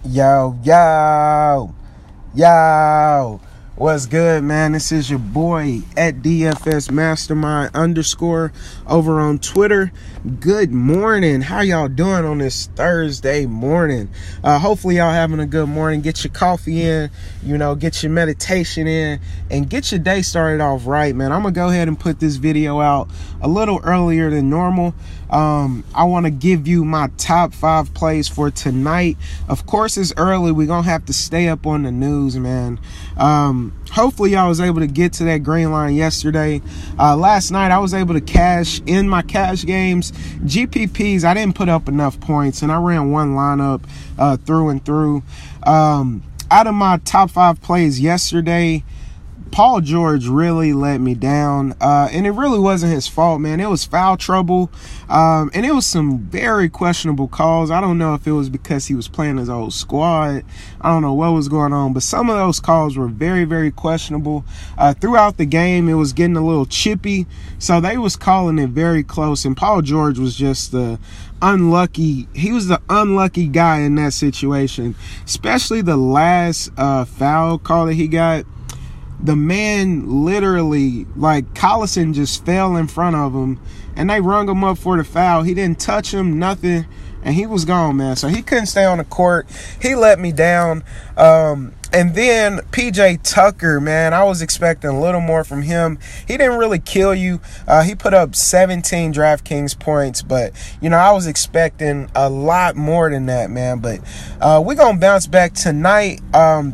Yo, what's good, man? This is your boy at DFSMasterMind _ over on Twitter. Good morning. How y'all doing on this Thursday morning? Hopefully y'all having a good morning. Get your coffee in, get your meditation in, and get your day started off right, man. I'm gonna go ahead and put this video out a little earlier than normal. I want to give you my top 5 plays for tonight. Of course, it's early. We're going to have to stay up on the news, man. Hopefully, I was able to get to that GreenLine yesterday. Last night, I was able to cash in my cash games. GPPs, I didn't put up enough points, and I ran one lineup through and through. Out of my top 5 plays yesterday, Paul George really let me down, and it really wasn't his fault, man. It was foul trouble, and it was some very questionable calls. I don't know if it was because he was playing his old squad. I don't know what was going on, but some of those calls were very, very questionable. Throughout the game, it was getting a little chippy, so they was calling it very close, and Paul George was just the unlucky guy in that situation, especially the last foul call that he got. The man literally, Collison just fell in front of him, and they rung him up for the foul. He didn't touch him, nothing, and he was gone, man. So he couldn't stay on the court. He let me down. And then PJ Tucker, man, I was expecting a little more from him. He didn't really kill you. He put up 17 DraftKings points, but, I was expecting a lot more than that, man. But we're going to bounce back tonight.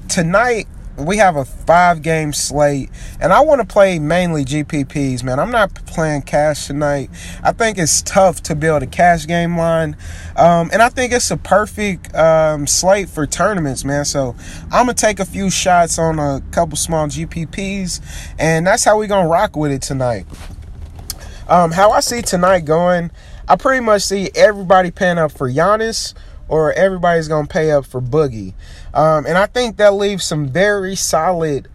Tonight, we have a 5-game slate, and I want to play mainly GPPs, man. I'm not playing cash tonight. I think it's tough to build a cash game line, and I think it's a perfect slate for tournaments, man. So I'm going to take a few shots on a couple small GPPs, and that's how we're going to rock with it tonight. How I see tonight going, I pretty much see everybody paying up for Giannis, or everybody's going to pay up for Boogie. And I think that leaves some very solid,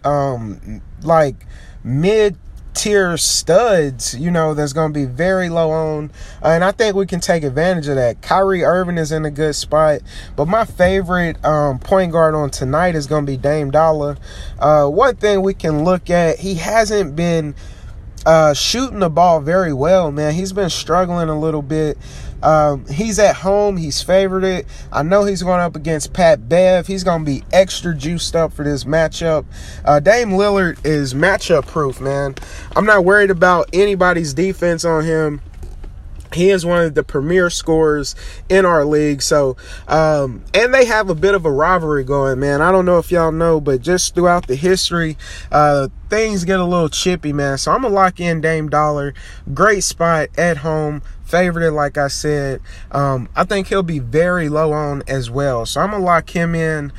mid-tier studs, that's going to be very low on. And I think we can take advantage of that. Kyrie Irving is in a good spot. But my favorite point guard on tonight is going to be Dame Dollar. One thing we can look at, he hasn't been shooting the ball very well, man. He's been struggling a little bit. He's at home. He's favored. I know he's going up against Pat Bev. He's going to be extra juiced up for this matchup. Dame Lillard is matchup proof, man. I'm not worried about anybody's defense on him. He is one of the premier scorers in our league. So, and they have a bit of a rivalry going, man. I don't know if y'all know, but just throughout the history, things get a little chippy, man. So I'm going to lock in Dame Dollar. Great spot at home. Favorite, like I said. I think he'll be very low on as well. So I'm going to lock him in.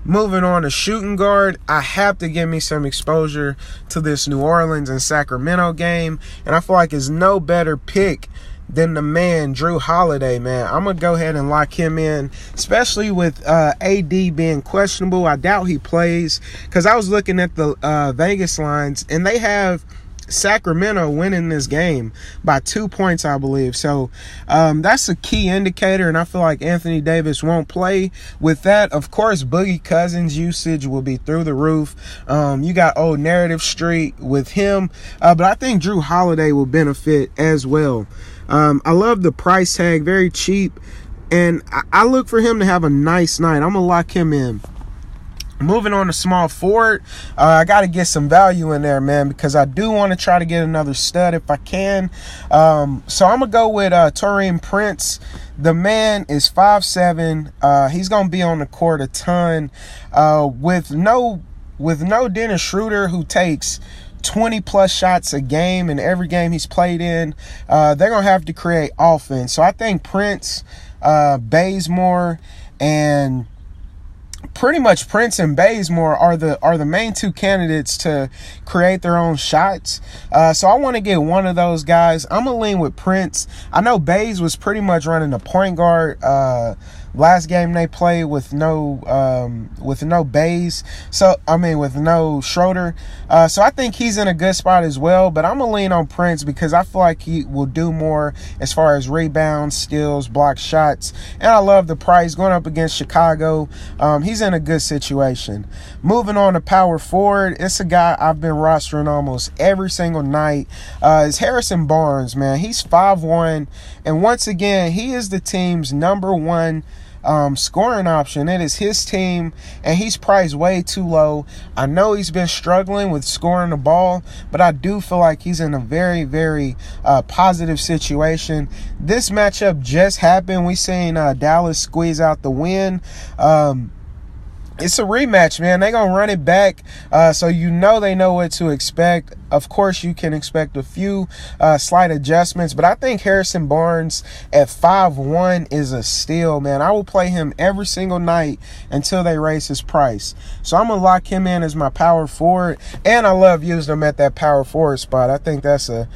Moving on to shooting guard, I have to give me some exposure to this New Orleans and Sacramento game. And I feel like it's no better pick than the man, Drew Holiday, man. I'm going to go ahead and lock him in, especially with AD being questionable. I doubt he plays, because I was looking at the Vegas lines, and they have Sacramento winning this game by 2 points, I believe. So that's a key indicator, and I feel like Anthony Davis won't play. With that, of course, Boogie Cousins' usage will be through the roof. You got old Narrative Street with him, but I think Drew Holiday will benefit as well. I love the price tag, very cheap, and I look for him to have a nice night. I'm going to lock him in. Moving on to small forward, I got to get some value in there, man, because I do want to try to get another stud if I can. So I'm going to go with Taurean Prince. The man is 5'7". He's going to be on the court a ton. With no Dennis Schroeder, who takes 20-plus shots a game in every game he's played in, they're going to have to create offense. So I think Prince, Bazemore, and pretty much Prince and Bazemore are the main 2 candidates to create their own shots. So I want to get one of those guys. I'm going to lean with Prince. I know Baze was pretty much running a point guard Last game they played with no Bays, with no Schroeder. So I think he's in a good spot as well. But I'm gonna lean on Prince because I feel like he will do more as far as rebounds, steals, block shots, and I love the price going up against Chicago. He's in a good situation. Moving on to power forward, it's a guy I've been rostering almost every single night. Is Harrison Barnes, man. He's 5'1", and once again, he is the team's number one scoring option. It is his team, and he's priced way too low. I know he's been struggling with scoring the ball, but I do feel like he's in a very, very positive situation. This matchup just happened. We seen Dallas squeeze out the win. It's a rematch, man. They're going to run it back, so you know they know what to expect. Of course, you can expect a few slight adjustments, but I think Harrison Barnes at 5'1" is a steal, man. I will play him every single night until they raise his price. So I'm going to lock him in as my power forward, and I love using him at that power forward spot. I think that's a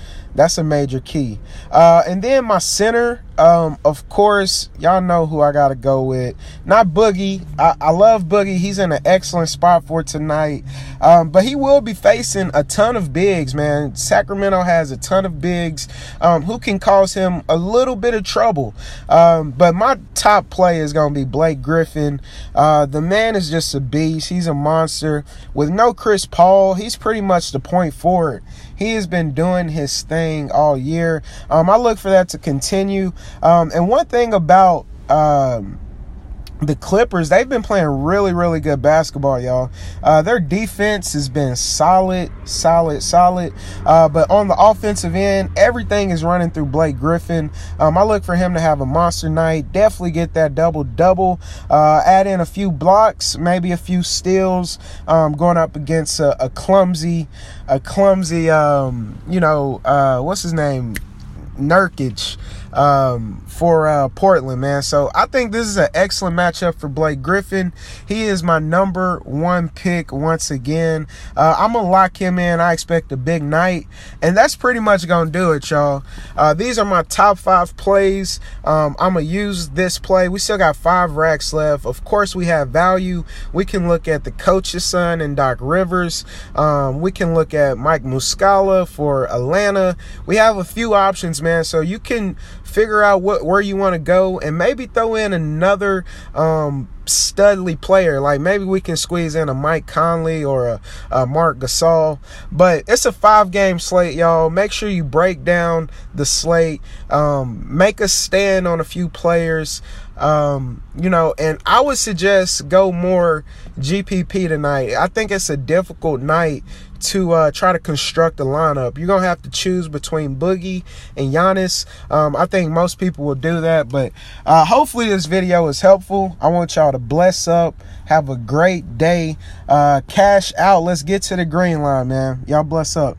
major key. And then my center, of course, y'all know who I got to go with. Not Boogie. I love Boogie. He's in an excellent spot for tonight. But he will be facing a ton of bigs, man. Sacramento has a ton of bigs who can cause him a little bit of trouble. But my top play is going to be Blake Griffin. The man is just a beast. He's a monster. With no Chris Paul, he's pretty much the point forward. He has been doing his thing all year. I look for that to continue. And one thing about the Clippers, they've been playing really, really good basketball, y'all. Their defense has been solid. But on the offensive end, everything is running through Blake Griffin. I look for him to have a monster night. Definitely get that double-double. Add in a few blocks, maybe a few steals, going up against a clumsy, what's his name? Nurkic for Portland, man. So I think this is an excellent matchup for Blake Griffin. He is my number one pick once again. I'm going to lock him in. I expect a big night. And that's pretty much going to do it, y'all. These are my top 5 plays. I'm going to use this play. We still got 5 racks left. Of course, we have value. We can look at the coach's son and Doc Rivers. We can look at Mike Muscala for Atlanta. We have a few options, man. So you can figure out where you want to go and maybe throw in another studly player. Like maybe we can squeeze in a Mike Conley or a Mark Gasol. But it's a 5-game slate, y'all. Make sure you break down the slate. Make a stand on a few players. And I would suggest go more GPP tonight. I think it's a difficult night to try to construct a lineup. You're going to have to choose between Boogie and Giannis. I think most people will do that, but hopefully this video is helpful. I want y'all to bless up. Have a great day. Cash out. Let's get to the green line, man. Y'all bless up.